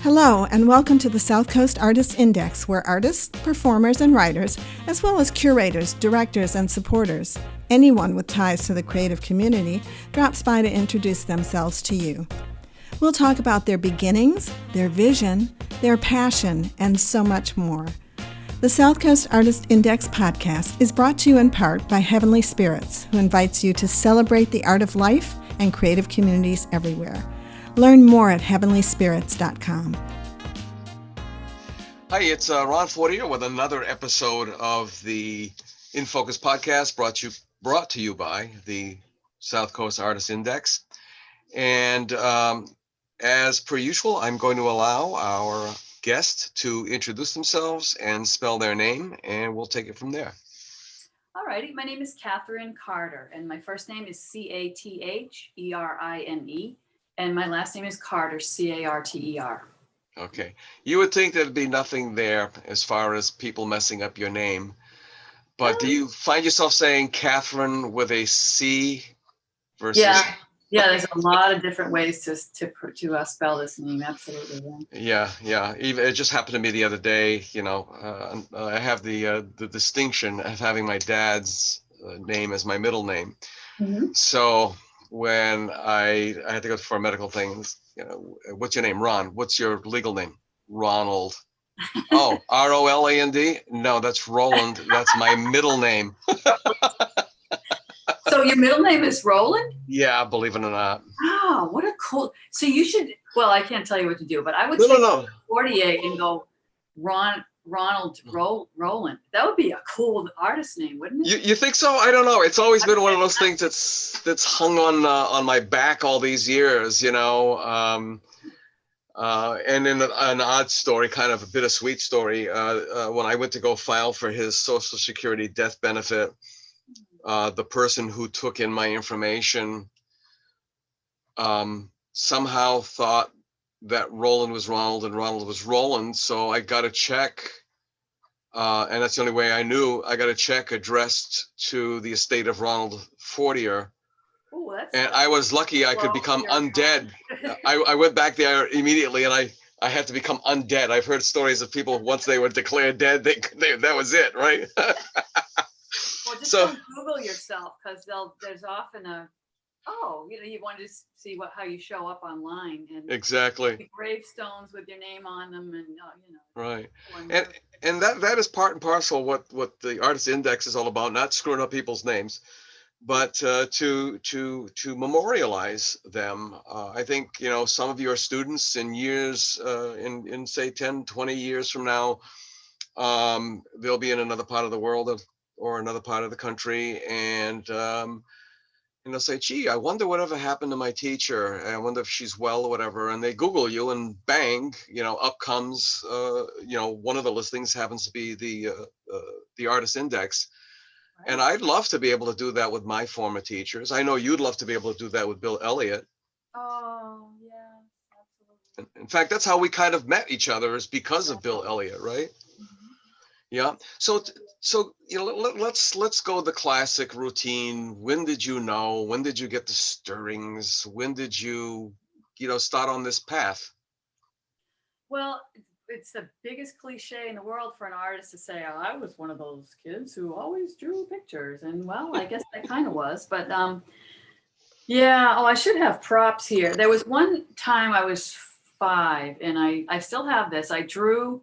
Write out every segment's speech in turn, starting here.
Hello, and welcome to the South Coast Artists Index, where artists, performers, and writers, as well as curators, directors, and supporters, anyone with ties to the creative community, drops by to introduce themselves to you. We'll talk about their beginnings, their vision, their passion, and so much more. The South Coast Artist Index podcast is brought to you in part by Heavenly Spirits, who invites you to celebrate the art of life and creative communities everywhere. Learn more at heavenlyspirits.com. Hi, it's Ron Fortier with another episode of the In Focus podcast brought to you by the South Coast Artist Index. And as per usual, I'm going to allow our guest to introduce themselves and spell their name, and we'll take it from there. All righty, my name is Catherine Carter, and my first name is Catherine, and my last name is Carter, Carter. Okay. You would think there'd be nothing there as far as people messing up your name, but do you find yourself saying Catherine with a C versus? Yeah. There's a lot of different ways to spell this name. Absolutely. Yeah. Even it just happened to me the other day. I have the distinction of having my dad's name as my middle name. Mm-hmm. So when I had to go for a medical thing, what's your name? Ron. What's your legal name? Ronald. Oh, Roland? No, that's Roland. That's my middle name. So your middle name is Roland? Yeah, believe it or not. Wow, what a cool. So you should, well, I can't tell you what to do, but I would take Fortier and go Ronald Roland. That would be a cool artist name, wouldn't it? You think so? I don't know. It's always been one of those things that's hung on my back all these years, And in an odd story, kind of a bittersweet story, when I went to go file for his Social Security death benefit, the person who took in my information somehow thought that Roland was Ronald and Ronald was Roland. So I got a check, and that's the only way I knew. I got a check addressed to the estate of Ronald Fortier. Oh, and I was lucky I could become undead. I went back there immediately, and I had to become undead. I've heard stories of people once they were declared dead, they that was it, right? Well, just don't Google yourself, because there's often you want to see how you show up online, and exactly gravestones with your name on them, and right. And that is part and parcel what the Artist Index is all about, not screwing up people's names, but to memorialize them. I think some of your students in years in say 10, 20 years from now, they'll be in another part of the world or another part of the country, and they'll say, gee, I wonder whatever happened to my teacher. I wonder if she's well or whatever. And they Google you, and bang, up comes, one of the listings happens to be the Artist Index. Right. And I'd love to be able to do that with my former teachers. I know you'd love to be able to do that with Bill Elliott. Oh, yeah, absolutely. In fact, that's how we kind of met each other, is because of Bill Elliott, right? Mm-hmm. Yeah. So let's go the classic routine. When did you know? When did you get the stirrings? When did you start on this path? Well, it's the biggest cliche in the world for an artist to say, oh, I was one of those kids who always drew pictures. And well, I guess I kind of was, but I should have props here. There was one time I was 5, and I still have this. I drew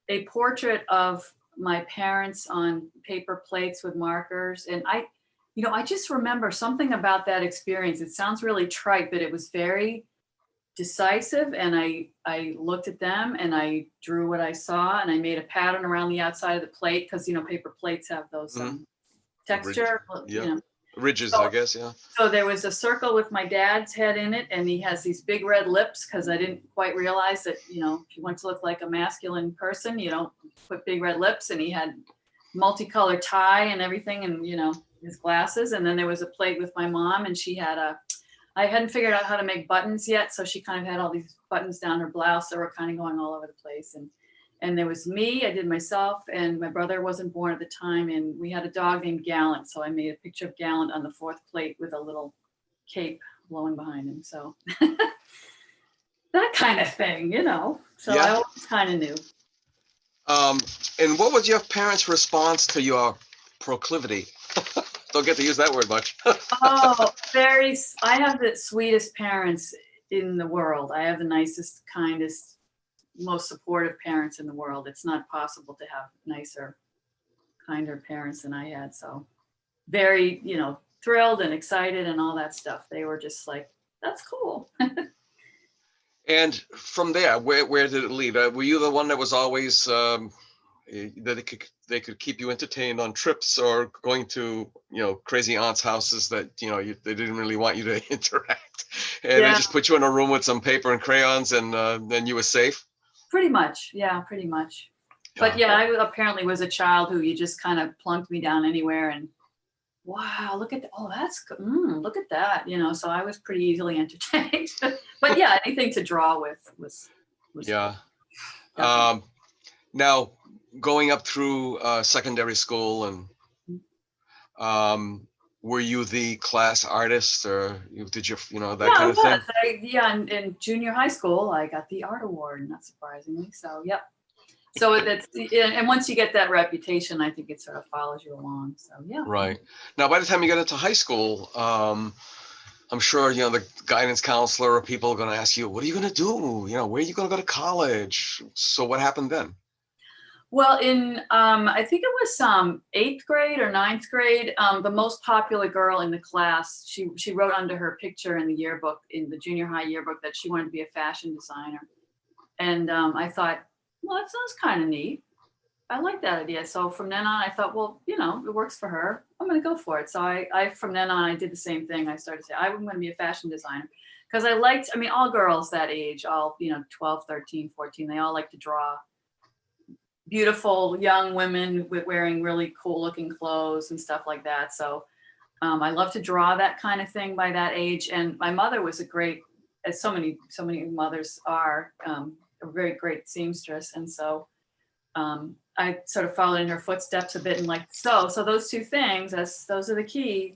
a portrait of my parents on paper plates with markers, and I just remember something about that experience. It sounds really trite, but it was very decisive, and I looked at them and I drew what I saw, and I made a pattern around the outside of the plate, because paper plates have those texture, ridges, I guess. Yeah. So there was a circle with my dad's head in it, and he has these big red lips, because I didn't quite realize that, if you want to look like a masculine person, you don't put big red lips. And he had multicolored tie and everything, and, his glasses. And then there was a plate with my mom, and she had I hadn't figured out how to make buttons yet. So she kind of had all these buttons down her blouse that were kind of going all over the place. And there was me, I did myself, and my brother wasn't born at the time, and we had a dog named Gallant. So I made a picture of Gallant on the 4th plate with a little cape blowing behind him. So that kind of thing, So Yeah. I always kind of knew. And what was your parents' response to your proclivity? Don't get to use that word much. Oh, I have the sweetest parents in the world. I have the nicest, kindest, most supportive parents in the world. It's not possible to have nicer, kinder parents than I had. So very, thrilled and excited and all that stuff. They were just like, that's cool. And from there, where did it lead? Were you the one that was always that they could keep you entertained on trips, or going to crazy aunts' houses that they didn't really want you to interact, and they Yeah, just put you in a room with some paper and crayons, and then you were safe? pretty much. Yeah, pretty much. But Yeah. yeah, I apparently was a child who you just kind of plunked me down anywhere and wow, look at oh, that's good. Look at that. So I was pretty easily entertained. But yeah, anything to draw with was Yeah. definitely. Now, going up through secondary school, and were you the class artist, or did you that Yeah, I kind of thing? was. In junior high school, I got the art award, not surprisingly. So, yep. So and once you get that reputation, I think it sort of follows you along. So, yeah. Right. Now, by the time you get into high school, I'm sure, the guidance counselor or people are going to ask you, what are you going to do? Where are you going to go to college? So what happened then? Well, I think it was 8th grade or 9th grade, the most popular girl in the class, she wrote under her picture in the yearbook, in the junior high yearbook, that she wanted to be a fashion designer. And I thought, well, that sounds kind of neat. I like that idea. So from then on, I thought, well, it works for her. I'm going to go for it. So I from then on, I did the same thing. I started to say, I'm going to be a fashion designer because all girls that age, all, 12, 13, 14, they all like to draw beautiful young women with wearing really cool looking clothes and stuff like that. So I love to draw that kind of thing by that age. And my mother was as so many mothers are, a very great seamstress. And so I sort of followed in her footsteps a bit and so those two things, those are the key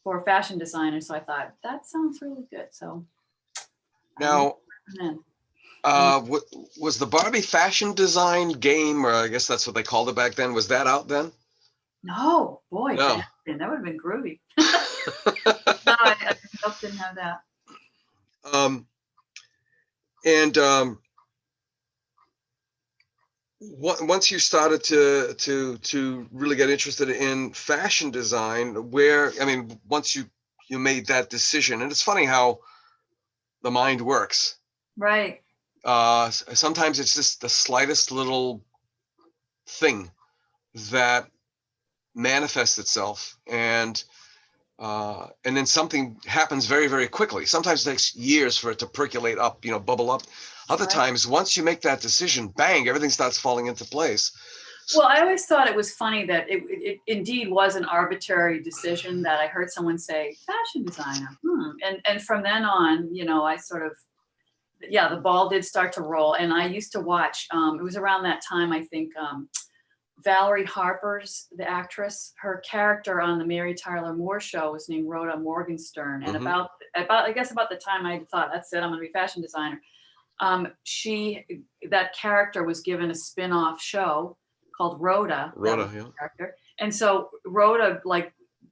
for a fashion designer. So I thought that sounds really good. So Now, then. was the Barbie fashion design game, or I guess that's what they called it back then, was that out then? No, boy, No. that would have been groovy. No, I didn't have that. And once you started to really get interested in fashion design, once you made that decision, and it's funny how the mind works. Right. Sometimes it's just the slightest little thing that manifests itself, and then something happens very, very quickly. Sometimes it takes years for it to percolate up, bubble up. Other times, once you make that decision, bang, everything starts falling into place. Well, I always thought it was funny that it indeed was an arbitrary decision that I heard someone say, fashion designer. And from then on, I sort of, the ball did start to roll. And I used to watch, it was around that time, I think, Valerie Harper's, the actress, her character on the Mary Tyler Moore show was named Rhoda Morgenstern. And about the time I thought, that's it, I'm going to be a fashion designer. That character was given a spin-off show called Rhoda. Yeah. Character. And so Rhoda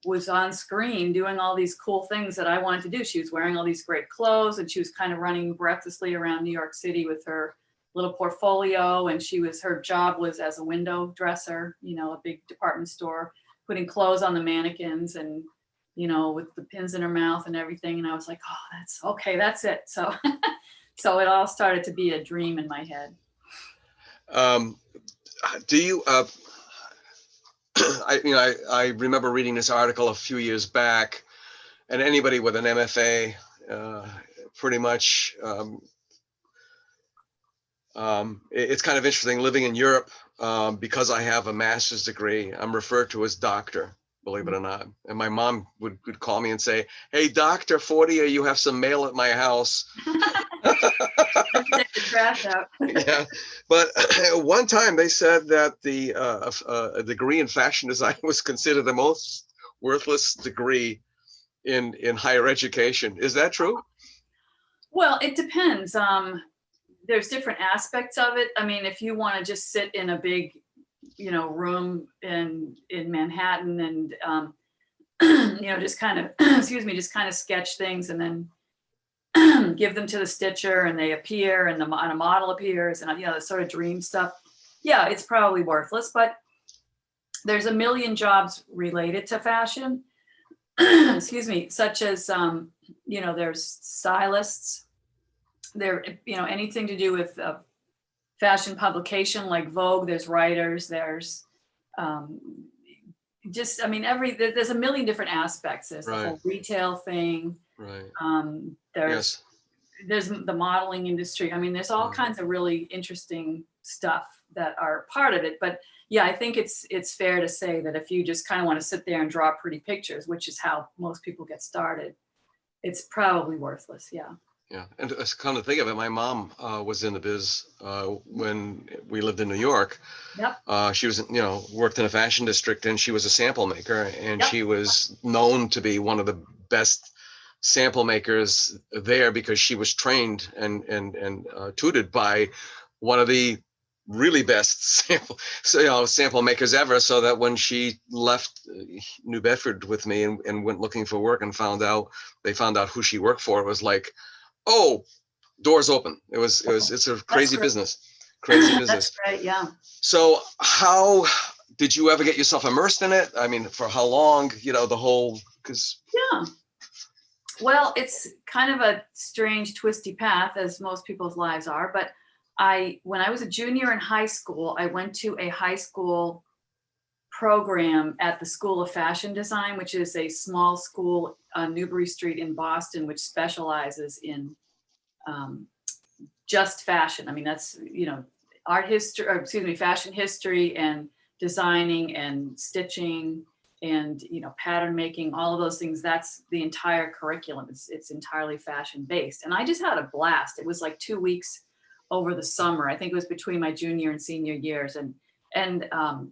was on screen doing all these cool things that I wanted to do. She was wearing all these great clothes and she was kind of running breathlessly around New York City with her little portfolio. And her job was as a window dresser, a big department store, putting clothes on the mannequins and, with the pins in her mouth and everything. And I was like, oh, that's it. So, so it all started to be a dream in my head. Do you, I remember reading this article a few years back, and anybody with an MFA, pretty much, it's kind of interesting living in Europe, because I have a master's degree. I'm referred to as doctor, believe it or not. And my mom would call me and say, hey, Dr. Fortier, you have some mail at my house. Take the trash out. Yeah, but one time they said that a degree in fashion design was considered the most worthless degree in higher education. Is that true? Well, it depends. There's different aspects of it. I mean, if you want to just sit in a big, room in Manhattan and, just kind of, excuse me, just kind of sketch things and then give them to the stitcher and they appear and and a model appears and, the sort of dream stuff. Yeah, it's probably worthless, but there's a million jobs related to fashion, excuse me, such as, there's stylists, there, anything to do with fashion publication like Vogue, there's writers, there's there's a million different aspects. There's the whole retail thing. Right. There's the modeling industry. I mean, there's all kinds of really interesting stuff that are part of it. But yeah, I think it's fair to say that if you just kind of want to sit there and draw pretty pictures, which is how most people get started, it's probably worthless. Yeah. Yeah, and to kind of think of it, my mom was in the biz when we lived in New York. Yep. She was, worked in a fashion district, and she was a sample maker, and Yep. she was known to be one of the best sample makers there because she was trained and tutored by one of the really best sample makers ever. So that when she left New Bedford with me and went looking for work and they found out who she worked for, it was like, oh, doors open. It's a crazy business. Crazy business. That's right. Yeah. So how did you ever get yourself immersed in it? I mean, for how long, Yeah. Well, it's kind of a strange, twisty path, as most people's lives are. But when I was a junior in high school, I went to a high school program at the School of Fashion Design, which is a small school on Newbury Street in Boston, which specializes in just fashion. I mean, that's, art history, or excuse me, fashion history and designing and stitching and, pattern making, all of those things. That's the entire curriculum. It's entirely fashion based. And I just had a blast. It was like 2 weeks over the summer. I think it was between my junior and senior years. And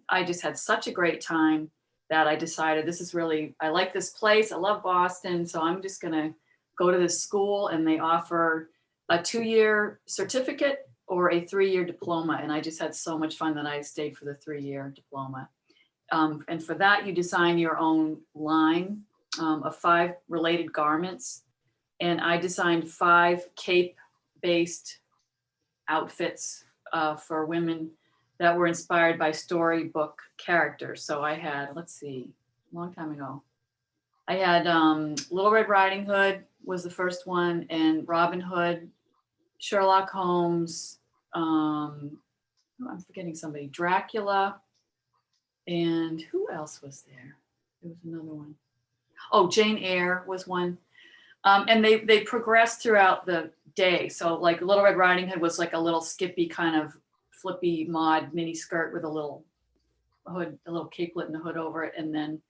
I just had such a great time that I decided I like this place. I love Boston. So I'm just going to go to this school, and they offer a 2-year certificate or a 3-year diploma. And I just had so much fun that I stayed for the 3-year diploma. And for that, you design your own line of 5 related garments. And I designed 5 cape-based outfits for women that were inspired by storybook characters. So I had, a long time ago, I had Little Red Riding Hood was the first one, and Robin Hood, Sherlock Holmes, I'm forgetting somebody, Dracula, and who else was there? There was another one. Oh, Jane Eyre was one. And they progressed throughout the day. So like Little Red Riding Hood was like a little skippy kind of flippy mod mini skirt with a little hood, a little capelet and a hood over it, and then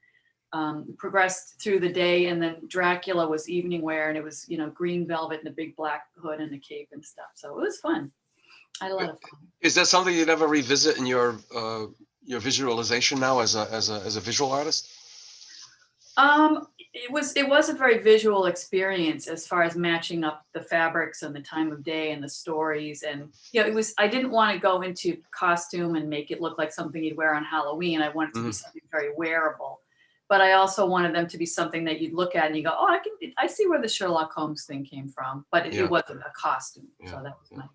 progressed through the day. And then Dracula was evening wear, and it was green velvet and a big black hood and a cape and stuff. So it was fun. I had a lot of fun. Is that something you'd ever revisit in your visualization now as a visual artist? It was a very visual experience as far as matching up the fabrics and the time of day and the stories. And, I didn't want to go into costume and make it look like something you'd wear on Halloween. I wanted it to be something very wearable, but I also wanted them to be something that you'd look at and you go, oh, I see where the Sherlock Holmes thing came from, but it wasn't a costume. Yeah. So that was my.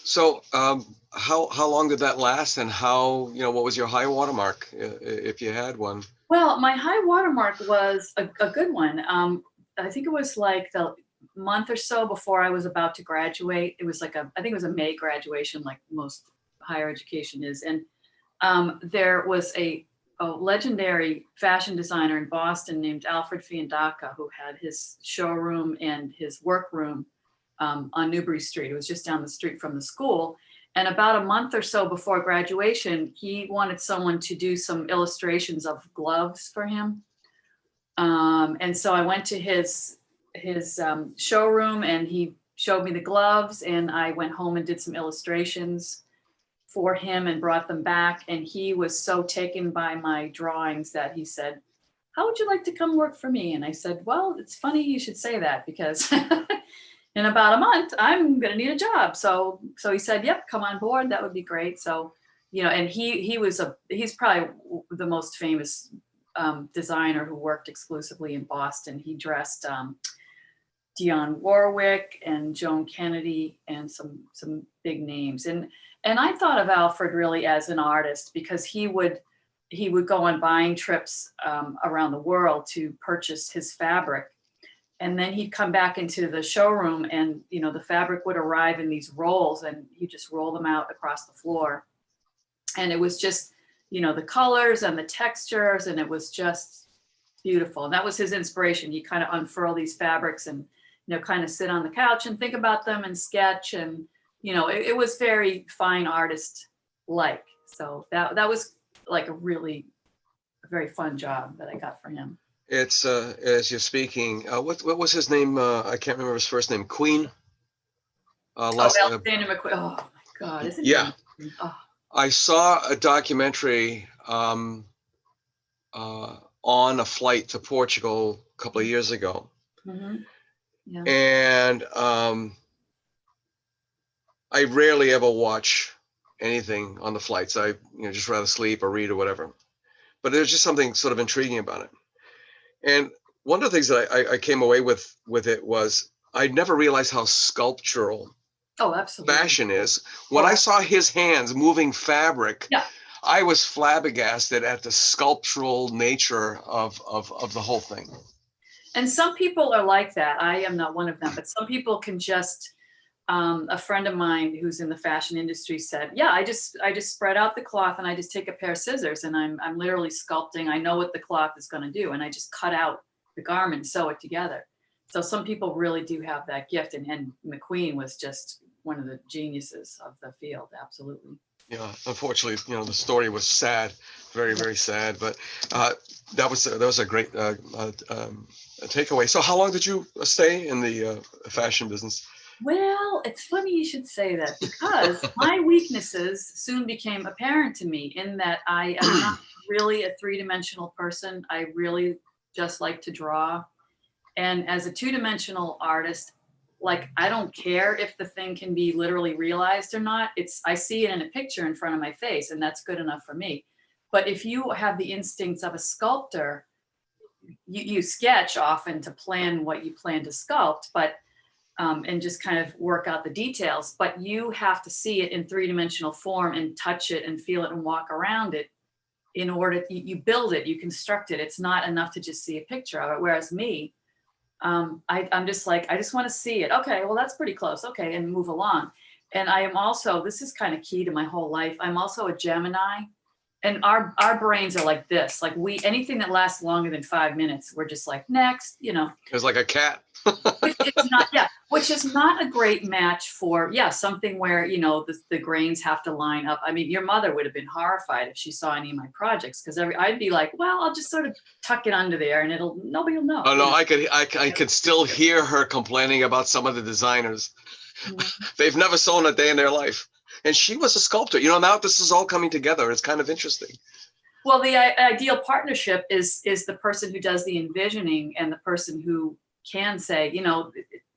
So how long did that last, and what was your high watermark, if you had one? Well, my high watermark was a good one. I think it was like the month or so before I was about to graduate. It was I think it was a May graduation, like most higher education is. And there was a legendary fashion designer in Boston named Alfred Fiandaca, who had his showroom and his workroom on Newbury Street. It was just down the street from the school. And about a month or so before graduation, he wanted someone to do some illustrations of gloves for him. And so I went to his showroom, and he showed me the gloves, and I went home and did some illustrations for him and brought them back. And he was so taken by my drawings that he said, how would you like to come work for me? And I said, well, it's funny you should say that, because in about a month, I'm going to need a job. So he said, yep, come on board. That would be great. So, and he's probably the most famous designer who worked exclusively in Boston. He dressed Dionne Warwick and Joan Kennedy and some big names. And I thought of Alfred really as an artist because he would go on buying trips around the world to purchase his fabric. And then he'd come back into the showroom and, the fabric would arrive in these rolls and you just roll them out across the floor. And it was just, the colors and the textures, and it was just beautiful. And that was his inspiration. He kind of unfurl these fabrics and, kind of sit on the couch and think about them and sketch. And, it was very fine artist-like. So that was like a very fun job that I got for him. It's as you're speaking, what was his name? I can't remember his first name. Queen. Alexander McQueen. Oh my God, isn't he? Yeah. Oh. I saw a documentary on a flight to Portugal a couple of years ago. Mm-hmm. Yeah. And I rarely ever watch anything on the flights. I just rather sleep or read or whatever. But there's just something sort of intriguing about it. And one of the things that I came away with it was I never realized how sculptural fashion is. When I saw his hands moving fabric, I was flabbergasted at the sculptural nature of the whole thing. And some people are like that. I am not one of them, but some people can just, a friend of mine who's in the fashion industry said, yeah, I just spread out the cloth and I just take a pair of scissors and I'm literally sculpting. I know what the cloth is going to do. And I just cut out the garment, sew it together. So some people really do have that gift. And McQueen was just one of the geniuses of the field. Absolutely. Yeah, unfortunately, the story was sad, very, very sad. But that was a great takeaway. So how long did you stay in the fashion business? Well, it's funny you should say that because my weaknesses soon became apparent to me in that I am not really a three-dimensional person. I really just like to draw. And as a two-dimensional artist, like, I don't care if the thing can be literally realized or not. I see it in a picture in front of my face, and that's good enough for me. But if you have the instincts of a sculptor, you sketch often to plan what you plan to sculpt, but and just kind of work out the details. But you have to see it in three-dimensional form and touch it and feel it and walk around it in order you build it, you construct it. It's not enough to just see a picture of it. Whereas me, I'm just like, I just want to see it. Okay, well, that's pretty close. Okay, and move along. And I am also, this is kind of key to my whole life, I'm also a Gemini. And our brains are like this. Like anything that lasts longer than 5 minutes, we're just like, next, It's like a cat. Which is not a great match for, something where, the grains have to line up. I mean, your mother would have been horrified if she saw any of my projects, because I'd be like, well, I'll just sort of tuck it under there and nobody will know. Oh no, I could still hear her complaining about some of the designers. Mm-hmm. They've never sewn a day in their life. And she was a sculptor. Now this is all coming together. It's kind of interesting. Well, the ideal partnership is the person who does the envisioning and the person who can say,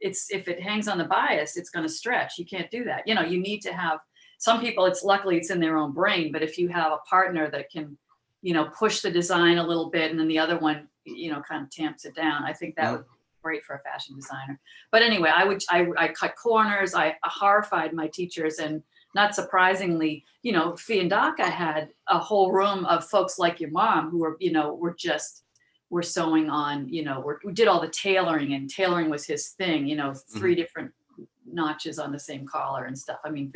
if it hangs on the bias, it's going to stretch. You can't do that. You need to have some people. Luckily it's in their own brain. But if you have a partner that can, push the design a little bit, and then the other one, kind of tamps it down, I think that would be great for a fashion designer. But anyway, I cut corners. I horrified my teachers, and not surprisingly, Fiandaca had a whole room of folks like your mom who were, were sewing on, we did all the tailoring, and tailoring was his thing, 3 different notches on the same collar and stuff. I mean,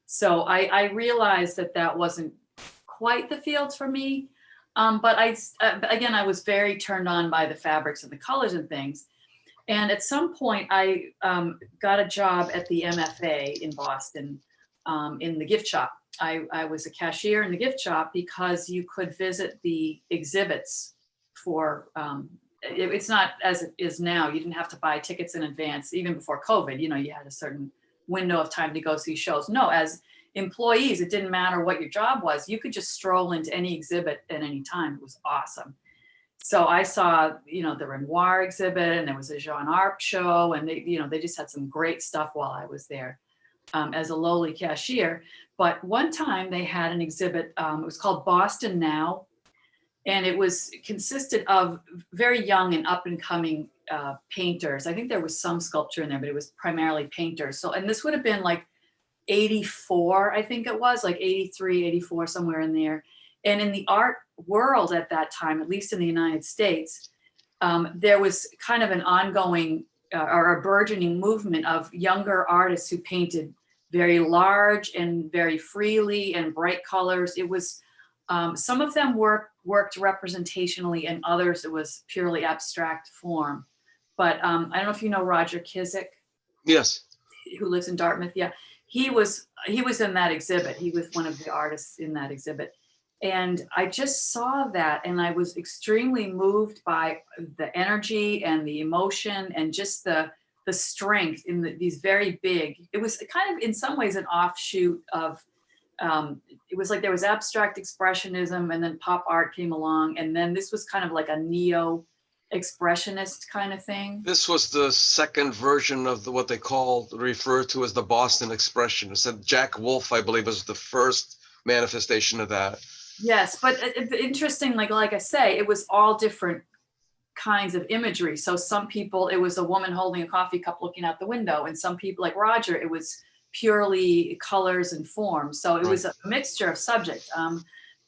so I realized that wasn't quite the field for me. But I was very turned on by the fabrics and the colors and things. And at some point I got a job at the MFA in Boston in the gift shop. I was a cashier in the gift shop because you could visit the exhibits for, it's not as it is now. You didn't have to buy tickets in advance, even before COVID, you had a certain window of time to go see shows. No, as employees, it didn't matter what your job was. You could just stroll into any exhibit at any time. It was awesome. So I saw, the Renoir exhibit, and there was a Jean Arp show, and they just had some great stuff while I was there as a lowly cashier. But one time they had an exhibit, it was called Boston Now, and it consisted of very young and up and coming painters. I think there was some sculpture in there, but it was primarily painters. So, and this would have been like 84, I think it was, like 83, 84, somewhere in there. And in the art world at that time, at least in the United States, there was kind of an ongoing or a burgeoning movement of younger artists who painted very large and very freely and bright colors. It was, some of them worked representationally, and others it was purely abstract form. But I don't know if you know Roger Kizik. Yes. Who lives in Dartmouth. Yeah, he was in that exhibit. He was one of the artists in that exhibit. And I just saw that, and I was extremely moved by the energy and the emotion and just the strength in these very big. It was kind of in some ways an offshoot of, it was like there was abstract expressionism, and then pop art came along, and then this was kind of like a neo-expressionist kind of thing. This was the second version of what they refer to as the Boston Expressionists. And Jack Wolfe, I believe, was the first manifestation of that. Yes, but interesting, like I say, it was all different kinds of imagery. So some people, it was a woman holding a coffee cup looking out the window, and some people, like Roger, it was purely colors and forms. So it was a mixture of subject.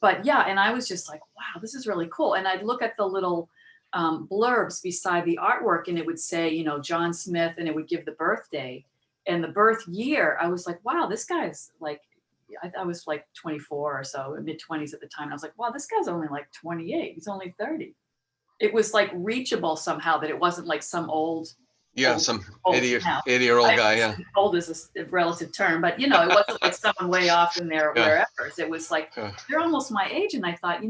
But yeah, and I was just like, wow, this is really cool. And I'd look at the little blurbs beside the artwork, and it would say, John Smith, and it would give the birthday and the birth year. I was like, wow, this guy's like, I was like 24 or so, mid-20s at the time. And I was like, wow, this guy's only like 28. He's only 30. It was like reachable somehow, that it wasn't like some old. Yeah, some 80-year-old guy, yeah. Old is a relative term, but it wasn't like someone way off in their wherever. It was like, they're almost my age. And I thought,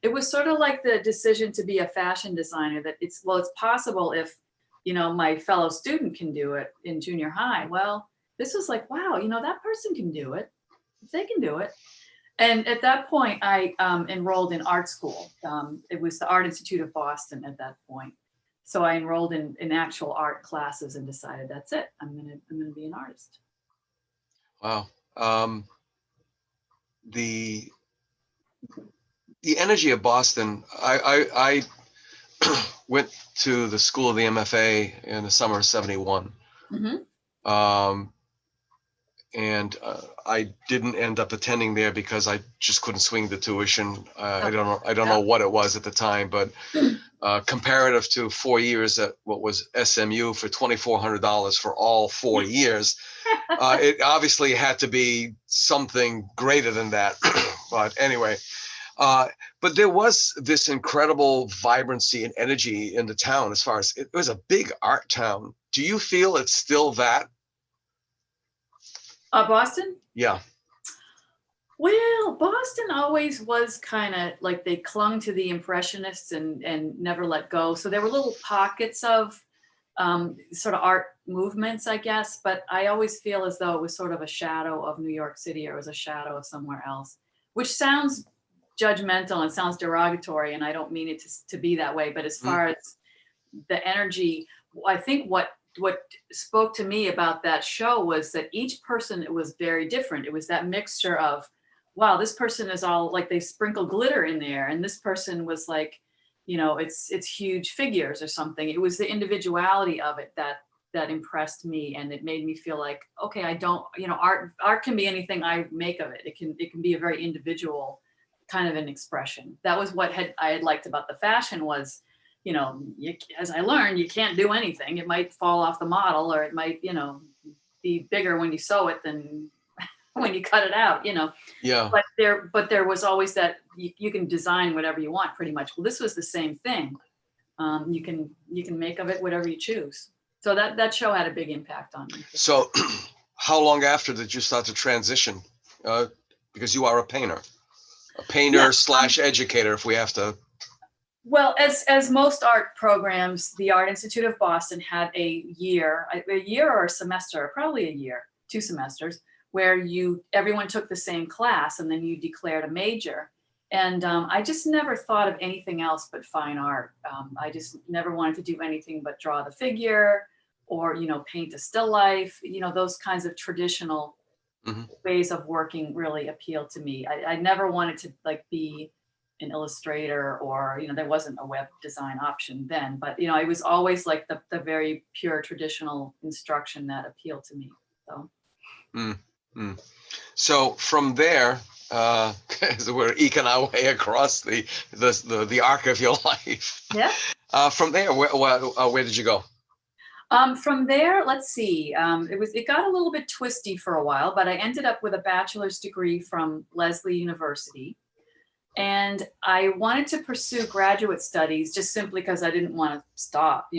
it was sort of like the decision to be a fashion designer, that it's possible if, my fellow student can do it in junior high. Well, this was like, wow, that person can do it. If they can do it. And at that point, I enrolled in art school. It was the Art Institute of Boston at that point. So I enrolled in actual art classes and decided that's it. I'm gonna be an artist. Wow. The energy of Boston. I went to the school of the MFA in the summer of '71. Mm-hmm. And I didn't end up attending there because I just couldn't swing the tuition. I don't know what it was at the time, but comparative to 4 years at what was SMU for $2,400 for all 4 years, it obviously had to be something greater than that. But anyway, but there was this incredible vibrancy and energy in the town. As far as it was a big art town. Do you feel it's still that? Boston? Yeah. Well, Boston always was kind of like they clung to the Impressionists and never let go. So there were little pockets of sort of art movements, I guess. But I always feel as though it was sort of a shadow of New York City, or it was a shadow of somewhere else, which sounds judgmental and sounds derogatory. And I don't mean it to be that way. But as far as the energy, I think what spoke to me about that show was that each person, it was very different. It was that mixture of, wow, this person is all like, they sprinkle glitter in there. And this person was like, it's huge figures or something. It was the individuality of it that impressed me. And it made me feel like, okay, I don't, art can be anything I make of it. It can be a very individual kind of an expression. That was what I had liked about the fashion was, as I learned, you can't do anything. It might fall off the model, or it might, be bigger when you sew it than when you cut it out, Yeah. But there was always that you can design whatever you want, pretty much. Well, this was the same thing. You can make of it whatever you choose. So that show had a big impact on me. So, how long after did you start to transition? Because you are a painter / educator, if we have to. Well, as most art programs, the Art Institute of Boston had a year or a semester, probably a year, 2 semesters, where everyone took the same class, and then you declared a major. And I just never thought of anything else but fine art. I just never wanted to do anything but draw the figure or, paint a still life, those kinds of traditional Mhm. ways of working really appealed to me. I never wanted to like be an illustrator or, there wasn't a web design option then, but, it was always like the very pure traditional instruction that appealed to me. So. Mm, mm. So from there, as we're eking our way across the arc of your life, Yeah. from there, where did you go? From there, let's see. It got a little bit twisty for a while, but I ended up with a bachelor's degree from Lesley University. And I wanted to pursue graduate studies just simply because I didn't want to stop,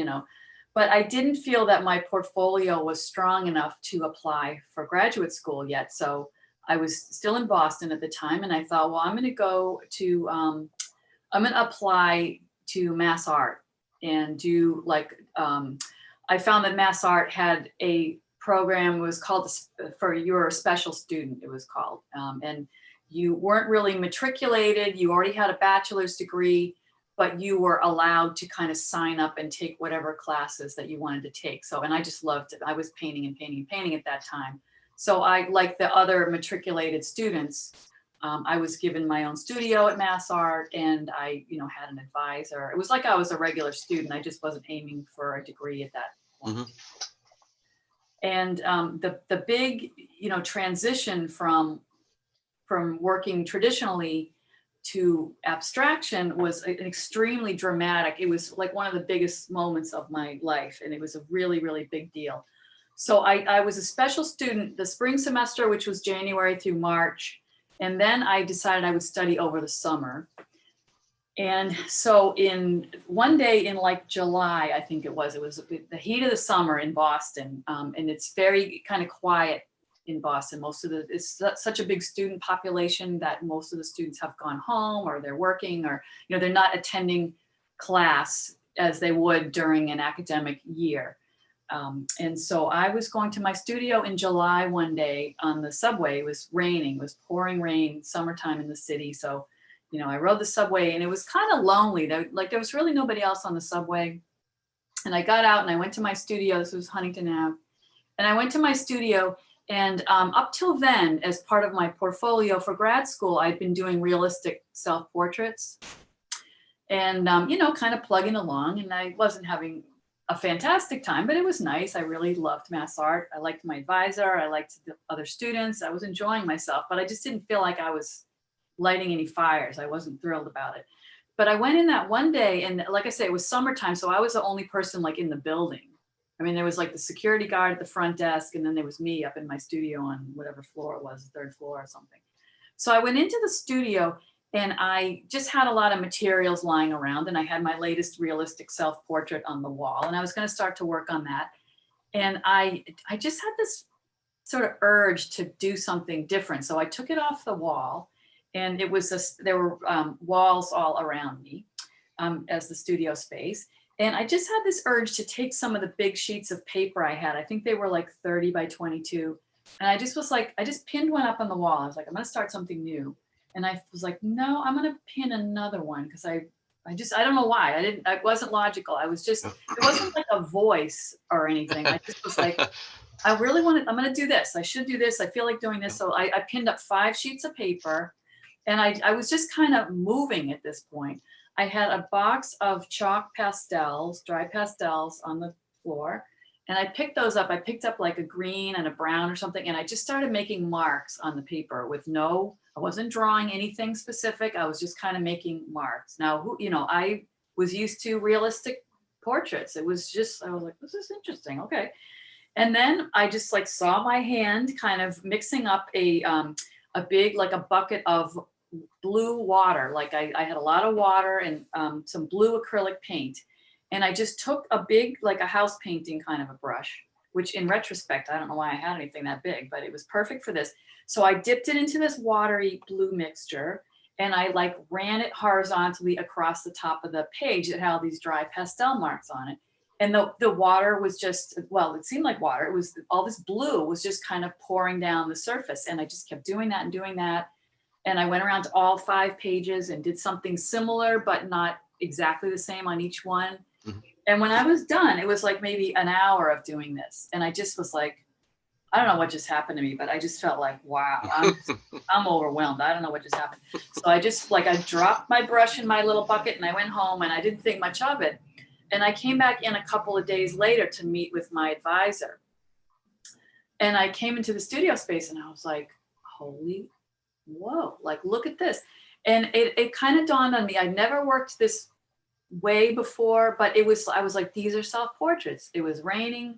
But I didn't feel that my portfolio was strong enough to apply for graduate school yet. So I was still in Boston at the time, and I thought, well, I'm going to apply to Mass Art and do I found that Mass Art had a program, it was called For Your Special Student, it was called. And you weren't really matriculated, you already had a bachelor's degree, but you were allowed to kind of sign up and take whatever classes that you wanted to take. So, and I just loved it. I was painting and painting and painting at that time. So I, like the other matriculated students, I was given my own studio at Mass Art, and I, had an advisor. It was like I was a regular student. I just wasn't aiming for a degree at that point. Mhm. And the big, transition from working traditionally to abstraction was an extremely dramatic. It was like one of the biggest moments of my life, and it was a really, really big deal. So I was a special student the spring semester, which was January through March. And then I decided I would study over the summer. And so in one day in like July, I think it was the heat of the summer in Boston. And it's very kind of quiet in Boston. It's such a big student population that most of the students have gone home, or they're working, or, they're not attending class as they would during an academic year. And so I was going to my studio in July one day on the subway. It was raining, it was pouring rain, summertime in the city. So, I rode the subway, and it was kind of lonely. There was really nobody else on the subway. And I got out and I went to my studio. This was Huntington Ave. And I went to my studio, and up till then, as part of my portfolio for grad school, I'd been doing realistic self-portraits and, kind of plugging along. And I wasn't having a fantastic time, but it was nice. I really loved Mass Art. I liked my advisor. I liked the other students. I was enjoying myself, but I just didn't feel like I was lighting any fires. I wasn't thrilled about it. But I went in that one day, and like I say, it was summertime. So I was the only person like in the building. I mean, there was like the security guard at the front desk, and then there was me up in my studio on whatever floor it was, the third floor or something. So I went into the studio, and I just had a lot of materials lying around, and I had my latest realistic self-portrait on the wall, and I was going to start to work on that. And I just had this sort of urge to do something different. So I took it off the wall, and there were walls all around me as the studio space. And I just had this urge to take some of the big sheets of paper I had. I think they were like 30 by 22. And I just pinned one up on the wall. I was like, I'm going to start something new. And I was like, no, I'm going to pin another one, because I don't know why. I wasn't logical. It wasn't like a voice or anything. I just was like, I'm going to do this. I should do this. I feel like doing this. So I pinned up 5 sheets of paper, and I was just kind of moving at this point. I had a box of chalk pastels, dry pastels on the floor, and I picked those up. I picked up like a green and a brown or something, and I just started making marks on the paper I wasn't drawing anything specific. I was just kind of making marks. Now, I was used to realistic portraits. I was like, this is interesting. Okay. And then I just like saw my hand kind of mixing up a big, like a bucket of blue water. Like I had a lot of water and some blue acrylic paint. And I just took a big, like a house painting kind of a brush, which in retrospect, I don't know why I had anything that big, but it was perfect for this. So I dipped it into this watery blue mixture, and I like ran it horizontally across the top of the page that had all these dry pastel marks on it. And the water was just, well, it seemed like water. It was all this blue was just kind of pouring down the surface. And I just kept doing that and doing that. And I went around to all 5 pages and did something similar, but not exactly the same on each one. Mhm. And when I was done, it was like maybe an hour of doing this. And I just was like, I don't know what just happened to me, but I just felt like, wow, I'm overwhelmed. I don't know what just happened. So I just like, I dropped my brush in my little bucket and I went home and I didn't think much of it. And I came back in a couple of days later to meet with my advisor. And I came into the studio space and I was like, holy, whoa, like, look at this. And it kind of dawned on me. I never worked this way before, but I was like, these are self-portraits. It was raining.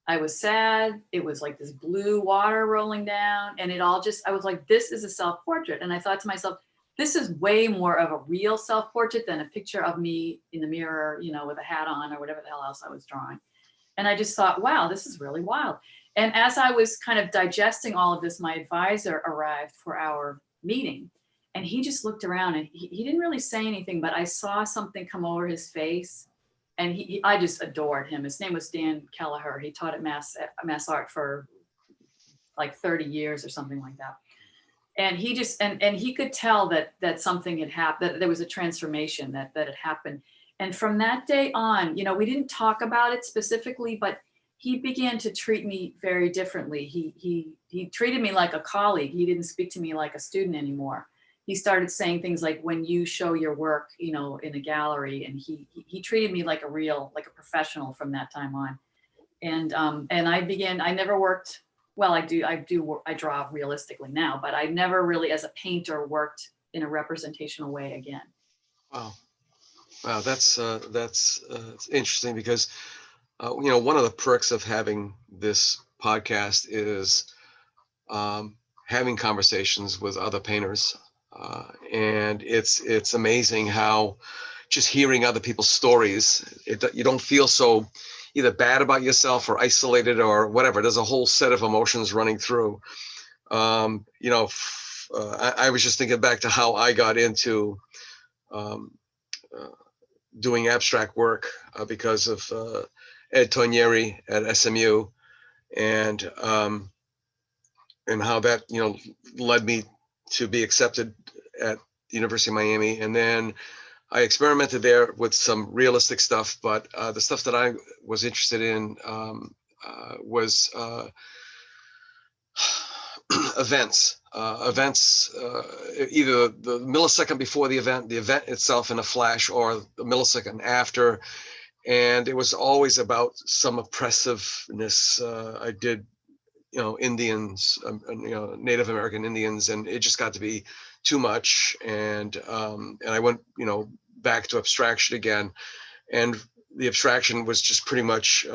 I was sad. It was like this blue water rolling down. And I was like, this is a self-portrait. And I thought to myself, this is way more of a real self-portrait than a picture of me in the mirror, with a hat on or whatever the hell else I was drawing. And I just thought, wow, this is really wild. And as I was kind of digesting all of this, my advisor arrived for our meeting. And he just looked around and he didn't really say anything, but I saw something come over his face. And I just adored him. His name was Dan Kelleher. He taught at Mass Art for like 30 years or something like that. And he just, and he could tell that something had happened, that there was a transformation that had happened. And from that day on, we didn't talk about it specifically, but he began to treat me very differently. He treated me like a colleague. He didn't speak to me like a student anymore. He started saying things like, when you show your work, in a gallery, and he treated me like a professional from that time on. And I never worked, well, I draw realistically now, but I never really as a painter worked in a representational way again. Wow, that's interesting because, one of the perks of having this podcast is having conversations with other painters. And it's amazing how just hearing other people's stories, you don't feel so either bad about yourself or isolated or whatever. There's a whole set of emotions running through. I was just thinking back to how I got into doing abstract work because of Ed Tonieri at SMU, and how that led me to be accepted at the University of Miami. And then I experimented there with some realistic stuff, but the stuff that I was interested in was events, either the millisecond before the event itself in a flash, or the millisecond after. And it was always about some oppressiveness. I did, Indians, Native American Indians, and it just got to be too much. And I went, back to abstraction again. And the abstraction was just pretty much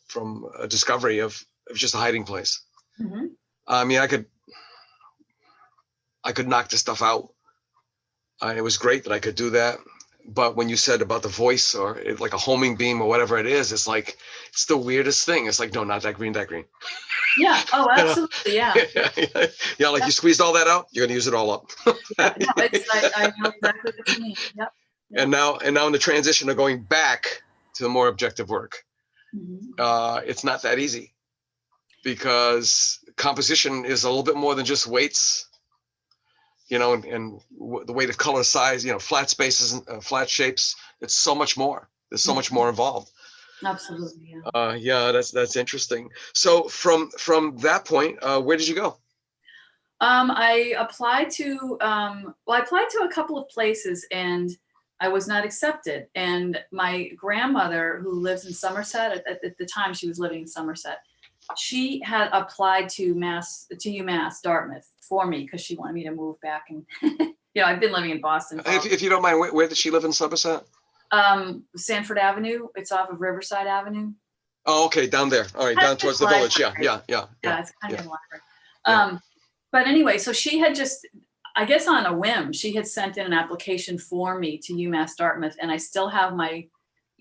from a discovery of just a hiding place. Mm-hmm. I mean, I could knock this stuff out. It was great that I could do that. But when you said about the voice, or like a homing beam or whatever it is, it's like, it's the weirdest thing. It's like, no, not that green, that green. Yeah. Oh, absolutely. Yeah. Yeah. Like you squeezed all that out, you're going to use it all up. Yeah, no, I know exactly what you mean. Yep. And now in the transition of going back to the more objective work, Mm-hmm. It's not that easy, because composition is a little bit more than just weights, and the weight of color, size, flat spaces, and flat shapes. It's so much more. There's so much more involved. Absolutely. Yeah. Yeah, that's interesting. So from that point, where did you go? I applied to a couple of places and I was not accepted. And my grandmother, who lives in Somerset, at the time she was living in Somerset, she had applied to UMass Dartmouth for me because she wanted me to move back. And I've been living in Boston. If you don't mind, where did she live in Somerset? Sanford Avenue. It's off of Riverside Avenue. Oh, okay, down there. All right, down towards the village. Yeah. It's kind of in the library. But anyway, so she had just, I guess on a whim, she had sent in an application for me to UMass Dartmouth, and I still have my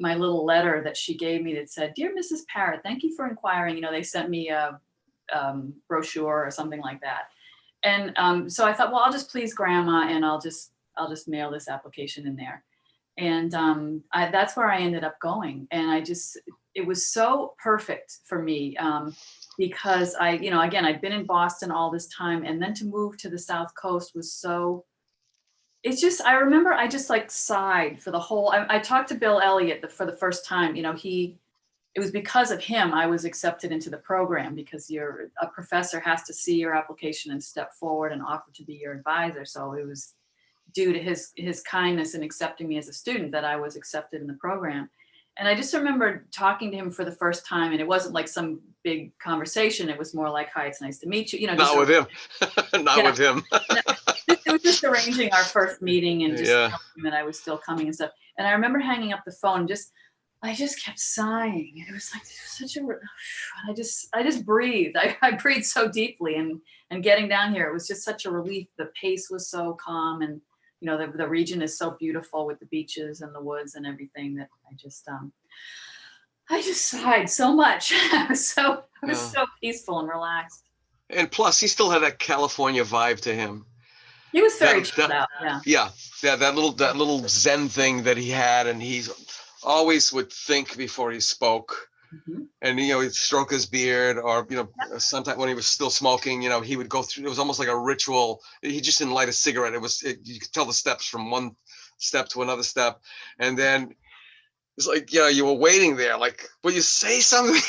little letter that she gave me that said, "Dear Mrs. Parrott, thank you for inquiring." They sent me a brochure or something like that. And so I thought, well, I'll just please Grandma, and I'll just mail this application in there. And that's where I ended up going. And it was so perfect for me, because again, I'd been in Boston all this time, and then to move to the South Coast was so, I remember I just like sighed for the whole, I talked to Bill Elliott for the first time, it was because of him I was accepted into the program, because a professor has to see your application and step forward and offer to be your advisor. So it was due to his kindness in accepting me as a student that I was accepted in the program. And I just remember talking to him for the first time, and it wasn't like some big conversation. It was more like, hi, it's nice to meet you. Not with him. Not with him. It was just arranging our first meeting and just Yeah. telling him that I was still coming and stuff. And I remember hanging up the phone, I just kept sighing. It was like I just breathed. I breathed so deeply, and getting down here, it was just such a relief. The pace was so calm, and the region is so beautiful with the beaches and the woods and everything, that I just sighed so much. I was so peaceful and relaxed. And plus, he still had that California vibe to him. He was very chilled out. Yeah. Yeah. That little Zen thing that he had, and he always would think before he spoke. Mm-hmm. And he'd stroke his beard, or sometimes when he was still smoking, he would go through. It was almost like a ritual. He just didn't light a cigarette. You could tell the steps from one step to another step, and then it's like you were waiting there, like, will you say something?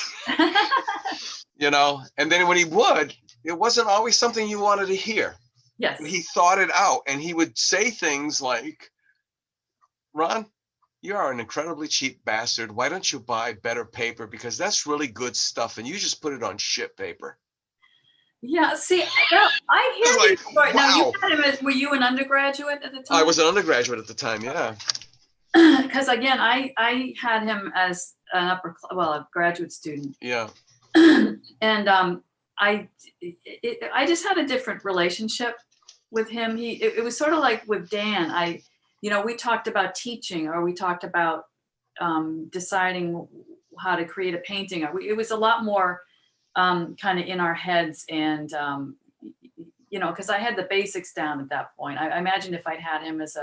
And then when he would, it wasn't always something you wanted to hear. Yes. He thought it out, and he would say things like, "Ron, you are an incredibly cheap bastard. Why don't you buy better paper? Because that's really good stuff, and you just put it on shit paper." Yeah, see, I hear like, this story. wow. Now, you had him were you an undergraduate at the time? I was an undergraduate at the time, yeah. Because again, I had him as a graduate student. Yeah. And I just had a different relationship with him. It was sort of like with Dan. we talked about teaching, or we talked about deciding how to create a painting. It was a lot more kind of in our heads, and because I had the basics down at that point. I imagine if I'd had him as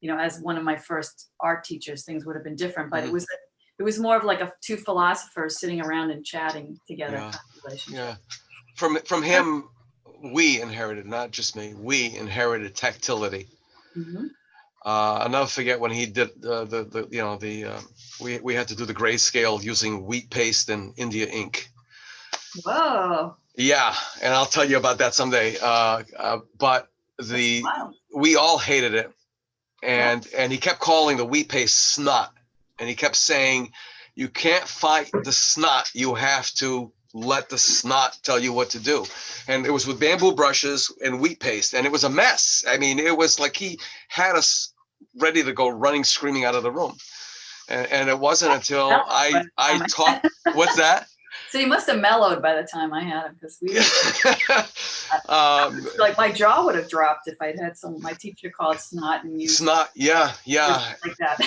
as one of my first art teachers, things would have been different. But Mm-hmm. it was more of like two philosophers sitting around and chatting together. Yeah. Kind of relationship. Yeah. From him, we inherited, not just me, we inherited tactility. Mm-hmm. I'll never forget when he did we had to do the grayscale using wheat paste and India ink. Whoa. Yeah, and I'll tell you about that someday. But we all hated it, and he kept calling the wheat paste snot, and he kept saying, "You can't fight the snot. You have to let the snot tell you what to do." And it was with bamboo brushes and wheat paste, and it was a mess. I mean, it was like he had us ready to go running, screaming out of the room. And it wasn't until I taught. What's that? So you must have mellowed by the time I had him, because like my jaw would have dropped if I'd had my teacher called snot and used snot. Yeah. Like that.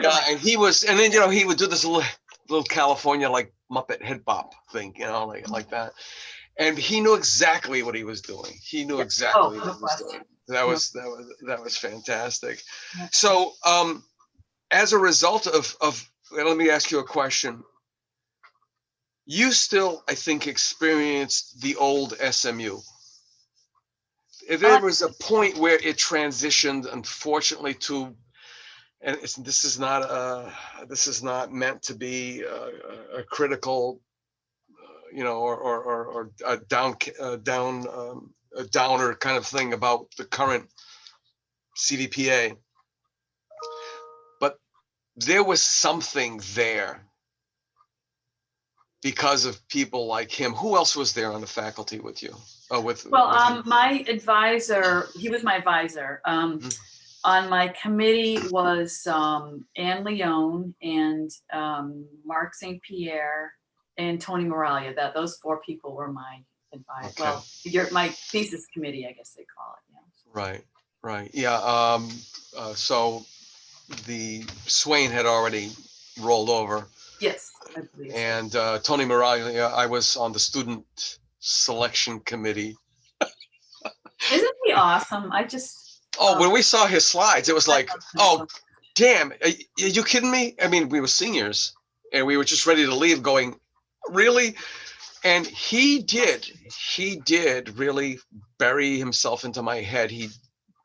Yeah, and he was, and then he would do this little California like Muppet head bop thing, like that. And he knew exactly what he was doing. He knew exactly what he was doing. That was fantastic. Yeah. So, as a result of, let me ask you a question. You still, I think, experienced the old SMU. There was a point where it transitioned, unfortunately, to, and this is not meant to be a critical, or a downer kind of thing about the current CDPA, but there was something there because of people like him. Who else was there on the faculty with you? My advisor, he was my advisor. On my committee was Anne Leone and Mark St. Pierre and Tony Moralia. Those four people were my advisor. Okay. Well, my thesis committee, I guess they call it. Yeah. Right. Yeah. So the Swain had already rolled over. Yes, I believe so. And Tony Moralia, I was on the student selection committee. Isn't he awesome? When we saw his slides, it was like, damn, are you kidding me? I mean, we were seniors and we were just ready to leave going, really? And he did really bury himself into my head.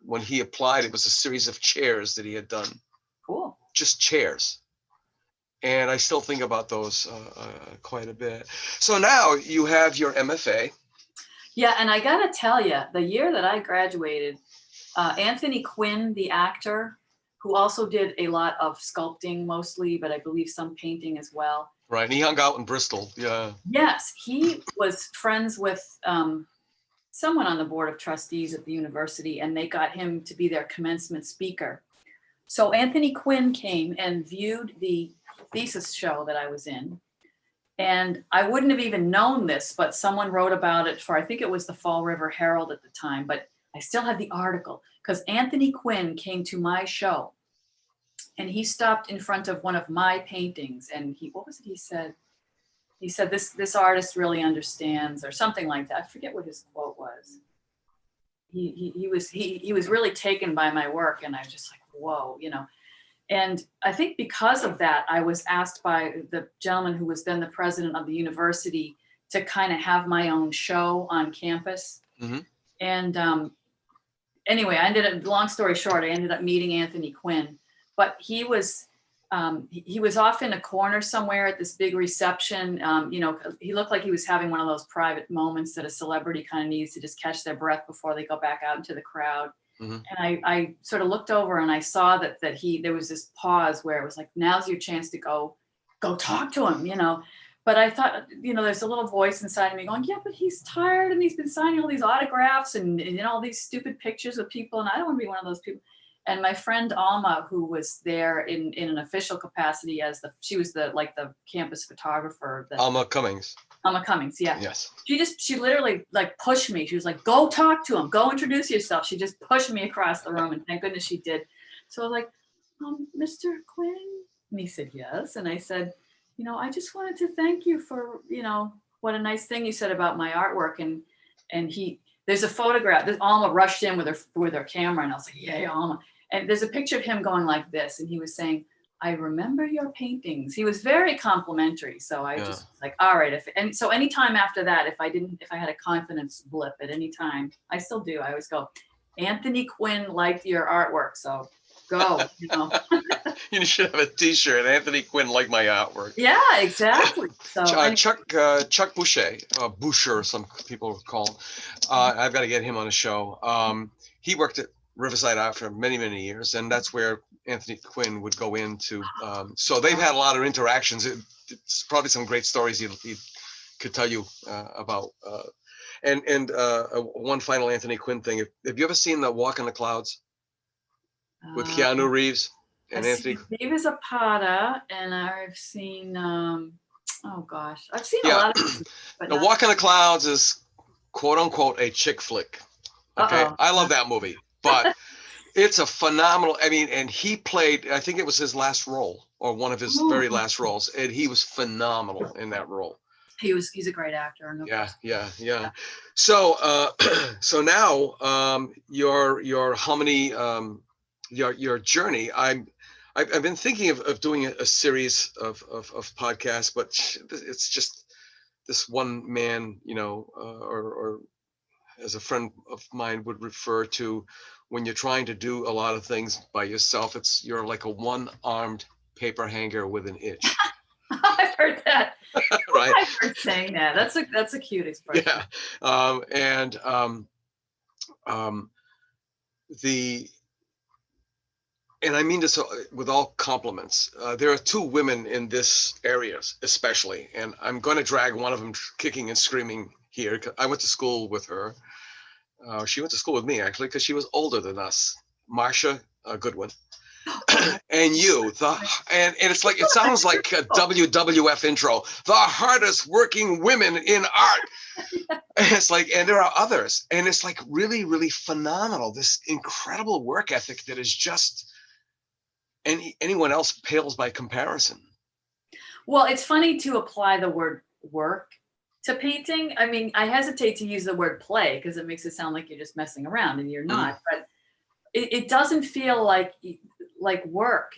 When he applied, it was a series of chairs that he had done, Cool. just chairs. And I still think about those quite a bit. So now you have your MFA. Yeah, and I gotta tell you, the year that I graduated, Anthony Quinn, the actor, who also did a lot of sculpting mostly, but I believe some painting as well. Right, and he hung out in Bristol, yeah. Yes, he was friends with someone on the board of trustees at the university, and they got him to be their commencement speaker. So Anthony Quinn came and viewed the thesis show that I was in. And I wouldn't have even known this, but someone wrote about it for, I think it was the Fall River Herald at the time, but I still have the article because Anthony Quinn came to my show and he stopped in front of one of my paintings and what was it he said? He said, this artist really understands, or something like that. I forget what his quote was. He was really taken by my work, and I was just like, whoa, you know. And I think because of that, I was asked by the gentleman who was then the president of the university to kind of have my own show on campus. Mm-hmm. And anyway, long story short, I ended up meeting Anthony Quinn, but he was off in a corner somewhere at this big reception. He looked like he was having one of those private moments that a celebrity kind of needs to just catch their breath before they go back out into the crowd. Mm-hmm. And I sort of looked over and I saw that there was this pause where it was like, now's your chance to go talk to him, you know. But I thought, you know, there's a little voice inside of me going, yeah, but he's tired and he's been signing all these autographs and you know, all these stupid pictures of people. And I don't want to be one of those people. And my friend Alma, who was there in an official capacity she was the campus photographer. Alma Cummings. Alma Cummings, yeah. Yes. She literally like pushed me. She was like, go talk to him, go introduce yourself. She just pushed me across the room and thank goodness she did. So I was like, Mr. Quinn? And he said, yes. And I said, you know, I just wanted to thank you for, you know, what a nice thing you said about my artwork. And there's a photograph. Alma rushed in with her camera and I was like, yeah, Alma. And there's a picture of him going like this. And he was saying, I remember your paintings. He was very complimentary. So I just was like, all right. So anytime after that, if I had a confidence blip at any time, I still do. I always go, Anthony Quinn liked your artwork. So go, you know. You should have a t-shirt. Anthony Quinn liked my artwork. Yeah, exactly. So Chuck Boucher, Boucher, some people call him. I've got to get him on a show. He worked at Riverside Art for many, many years, and that's where Anthony Quinn would go into. So they've had a lot of interactions. It's probably some great stories he could tell you about. And one final Anthony Quinn thing. Have you ever seen the Walk on the Clouds with Keanu Reeves and Anthony? David Zapata, and I've seen. I've seen a lot of. The Walk on the Clouds is quote unquote a chick flick. Okay, I love that movie. But it's a phenomenal, and he played, I think it was his last role or one of his very last roles. And he was phenomenal in that role. He's a great actor. No Yeah. So, so now your hominy, your journey, I've been thinking of doing a series of podcasts, but it's just this one man, you know, or as a friend of mine would refer to, when you're trying to do a lot of things by yourself, you're like a one-armed paper hanger with an itch. I've heard that. Right. I've heard saying that. That's a cute expression. Yeah. And I mean this with all compliments. There are two women in this area, especially, and I'm going to drag one of them kicking and screaming here. I went to school with her. She went to school with me, actually, because she was older than us. Marcia Goodwin. And you, and it's like, it sounds like a WWF intro, the hardest working women in art. And it's like, and there are others. And it's like really, really phenomenal. This incredible work ethic that is just, anyone else pales by comparison. Well, it's funny to apply the word work to painting. I mean, I hesitate to use the word play because it makes it sound like you're just messing around, and you're not. But it doesn't feel like like work.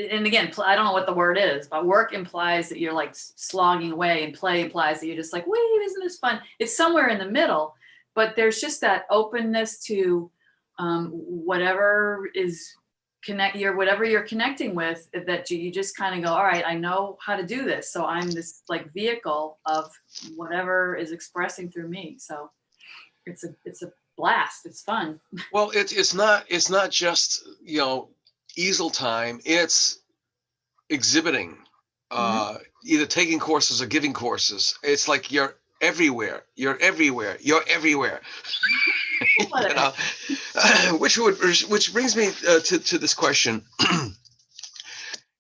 And again, I don't know what the word is, but work implies that you're like slogging away, and play implies that you're just like, wait, isn't this fun? It's somewhere in the middle, but there's just that openness to whatever is whatever you're connecting with, that you just kind of go, all right, I know how to do this. So I'm this like vehicle of whatever is expressing through me. So it's a blast. It's fun. Well, it's not just, easel time. It's exhibiting, either taking courses or giving courses. It's like you're everywhere. You're everywhere. You're everywhere. Which brings me to this question.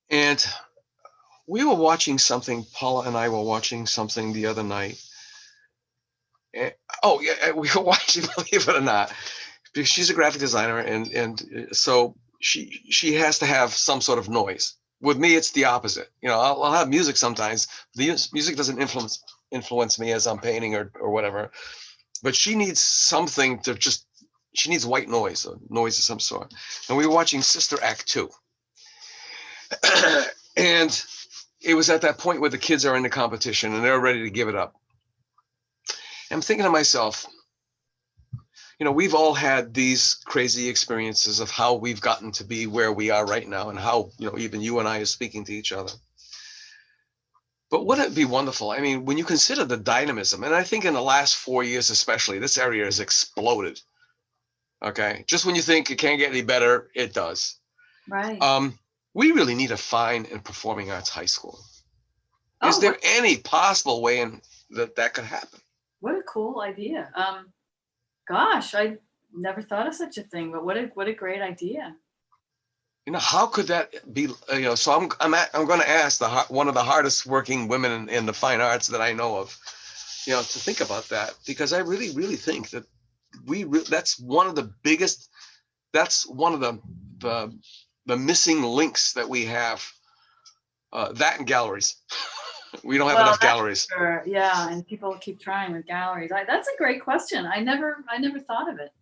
And we were watching something. Paula and I were watching something the other night. And, we were watching, believe it or not, because she's a graphic designer, and so she has to have some sort of noise. With me, it's the opposite. I'll have music sometimes. The music doesn't influence me as I'm painting or whatever, but she needs something to she needs white noise, or noise of some sort. And we were watching Sister Act 2. And it was at that point where the kids are in the competition and they're ready to give it up. And I'm thinking to myself, we've all had these crazy experiences of how we've gotten to be where we are right now, and how, even you and I are speaking to each other. But wouldn't it be wonderful? I mean, when you consider the dynamism, and I think in the last 4 years especially, this area has exploded. Okay. Just when you think it can't get any better, it does. Right. We really need a fine and performing arts high school. Is there any possible way that could happen? What a cool idea. Gosh, I never thought of such a thing, but what a great idea. How could that be? So I'm going to ask one of the hardest working women in the fine arts that I know of, to think about that, because I really, really think that that's one of the biggest. That's one of the missing links that we have. That and galleries. We don't have enough galleries. Sure. Yeah, and people keep trying with galleries. That's a great question. I never thought of it.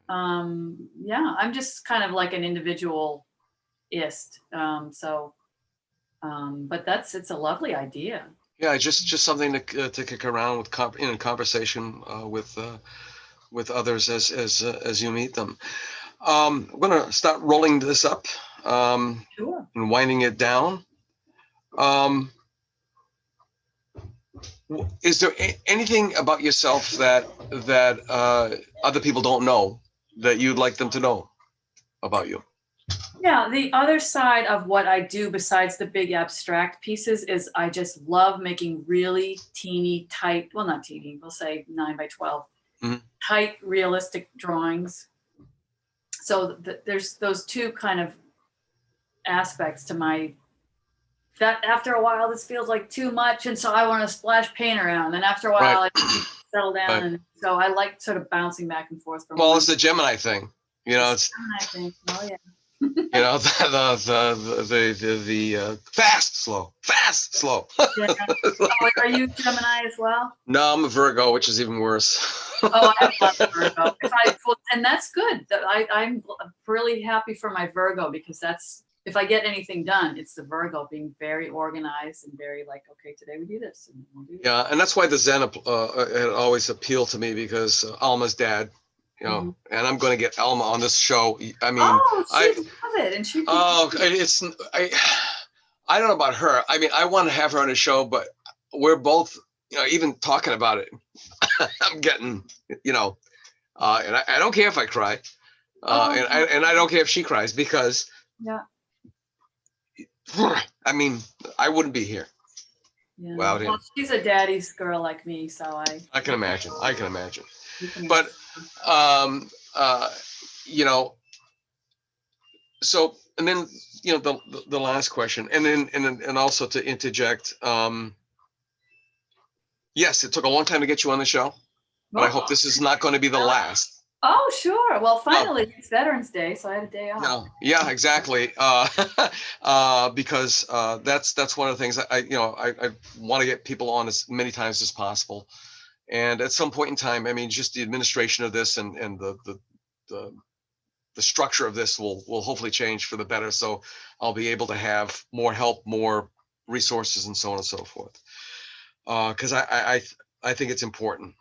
Yeah, I'm just kind of like an individualist. But it's a lovely idea. Yeah, just something to kick around with in conversation with others as you meet them. I'm going to start rolling this up, Sure. and winding it down. Is there anything about yourself that other people don't know that you'd like them to know about you? Yeah, the other side of what I do besides the big abstract pieces is I just love making really teeny, tight, well, not teeny, we'll say 9 by 12, tight, realistic drawings. So there's those two kind of aspects to that after a while, this feels like too much. And so I want to splash paint around. And after a while, I settle down. Right. And so I like sort of bouncing back and forth. It's the Gemini thing. It's Gemini thing. Oh, yeah. The fast, slow. Yeah. Are you Gemini as well? No, I'm a Virgo, which is even worse. I love Virgo. And that's good. I'm really happy for my Virgo, because if I get anything done, it's the Virgo being very organized and very like, okay, today we do this. And we'll do this. Yeah, and that's why the Zen had always appealed to me, because Alma's dad, and I'm going to get Alma on this show. I mean, I love it, and she. I don't know about her. I mean, I want to have her on the show, but we're both, even talking about it, I'm getting, and I don't care if I cry, and I don't care if she cries, because. Yeah. I mean, I wouldn't be here. Yeah. Well, she's a daddy's girl like me, so I can imagine. But so, and then the last question, and also to interject, yes, it took a long time to get you on the show, but I hope this is not going to be the last. Oh, sure. Well, finally, it's Veterans Day, so I had a day off. Yeah, exactly. Because that's one of the things I want to get people on as many times as possible. And at some point in time, I mean, just the administration of this and the the structure of this will hopefully change for the better. So I'll be able to have more help, more resources, and so on and so forth. Because I think it's important.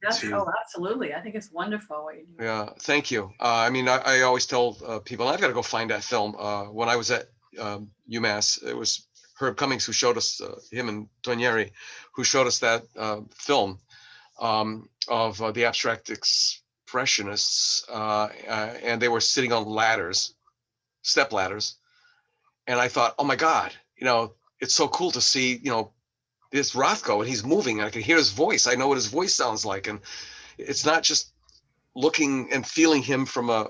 Yes, oh, absolutely. I think it's wonderful what you do. Yeah, thank you. I mean, I always tell people, I've got to go find that film. When I was at UMass, it was Herb Cummings who showed us, him and Tonieri, who showed us that film of the abstract expressionists, and they were sitting on ladders, step ladders. And I thought, oh my God, it's so cool to see, this Rothko, and he's moving, and I can hear his voice. I know what his voice sounds like. And it's not just looking and feeling him from a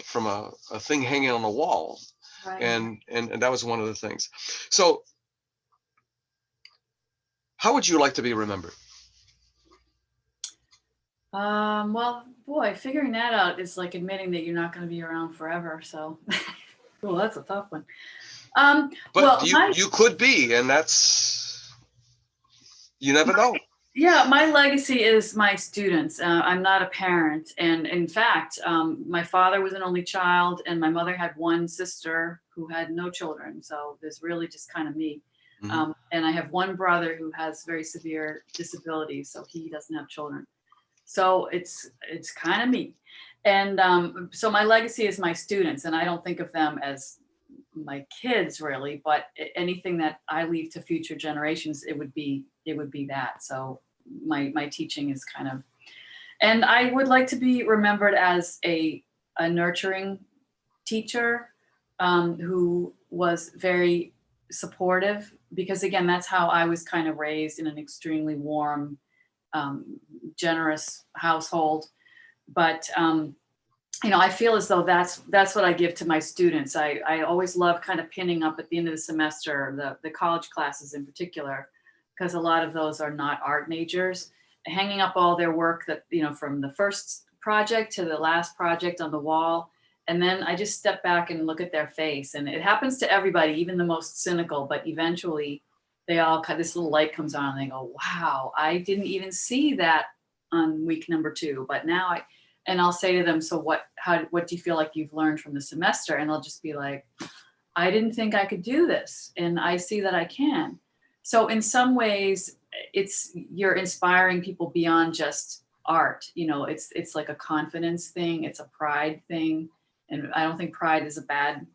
thing hanging on the wall. Right. And that was one of the things. So how would you like to be remembered? Well, boy, figuring that out is like admitting that you're not going to be around forever. So, well, that's a tough one. But you could be, and you never know. Yeah, my legacy is my students. I'm not a parent. And in fact, my father was an only child, and my mother had one sister who had no children. So there's really just kind of me. Mm-hmm. And I have one brother who has very severe disabilities, so he doesn't have children. So it's kind of me. And so my legacy is my students, and I don't think of them as my kids really, but anything that I leave to future generations, it would be that. So my teaching is kind of, and I would like to be remembered as a nurturing teacher who was very supportive, because again, that's how I was kind of raised, in an extremely warm, generous household. But I feel as though that's what I give to my students. I always love kind of pinning up at the end of the semester, the college classes in particular, because a lot of those are not art majors, hanging up all their work that, from the first project to the last project on the wall. And then I just step back and look at their face. And it happens to everybody, even the most cynical, but eventually they all this little light comes on and they go, wow, I didn't even see that on week number 2, but now and I'll say to them, so what do you feel like you've learned from the semester? And they'll just be like, I didn't think I could do this, and I see that I can. So in some ways, you're inspiring people beyond just art. It's like a confidence thing. It's a pride thing. And I don't think pride is a bad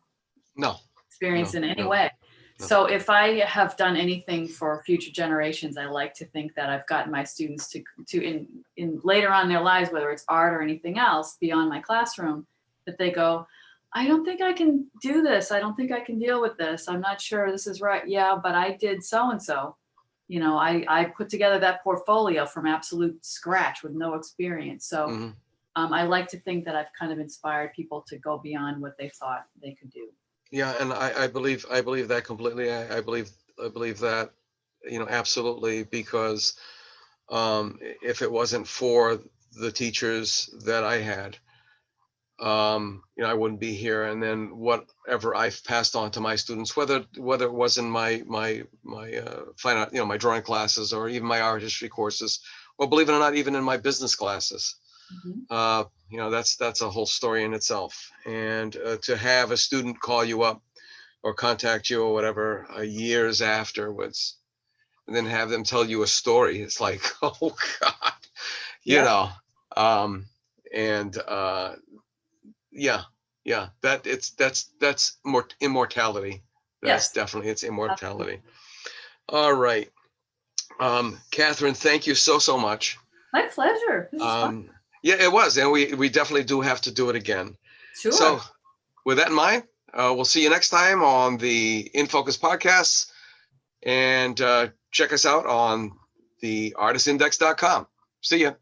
experience in any way. No. So if I have done anything for future generations, I like to think that I've gotten my students to in later on in their lives, whether it's art or anything else beyond my classroom, that they go, I don't think I can do this. I don't think I can deal with this. I'm not sure this is right. Yeah, but I did so-and-so. I put together that portfolio from absolute scratch with no experience. So I like to think that I've kind of inspired people to go beyond what they thought they could do. Yeah, and I believe that completely. I believe that, absolutely, because if it wasn't for the teachers that I had, I wouldn't be here. And then whatever I've passed on to my students, whether it was in my fine art, my drawing classes, or even my art history courses, or believe it or not, even in my business classes. That's a whole story in itself. And to have a student call you up or contact you or whatever years afterwards, and then have them tell you a story, it's like, oh God, that's more immortality. That's definitely, it's immortality. Absolutely. All right, Catherine, thank you so much. My pleasure. This is fun. Yeah, it was. And we definitely do have to do it again. Sure. So with that in mind, we'll see you next time on the In Focus podcast, and check us out on the artistindex.com. See ya.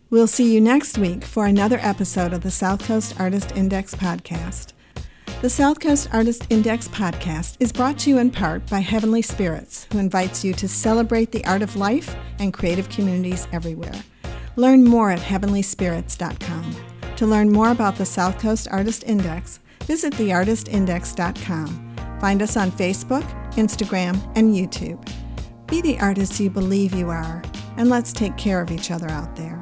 We'll see you next week for another episode of the South Coast Artist Index podcast. The South Coast Artist Index podcast is brought to you in part by Heavenly Spirits, who invites you to celebrate the art of life and creative communities everywhere. Learn more at heavenlyspirits.com. To learn more about the South Coast Artist Index, visit theartistindex.com. Find us on Facebook, Instagram, and YouTube. Be the artist you believe you are, and let's take care of each other out there.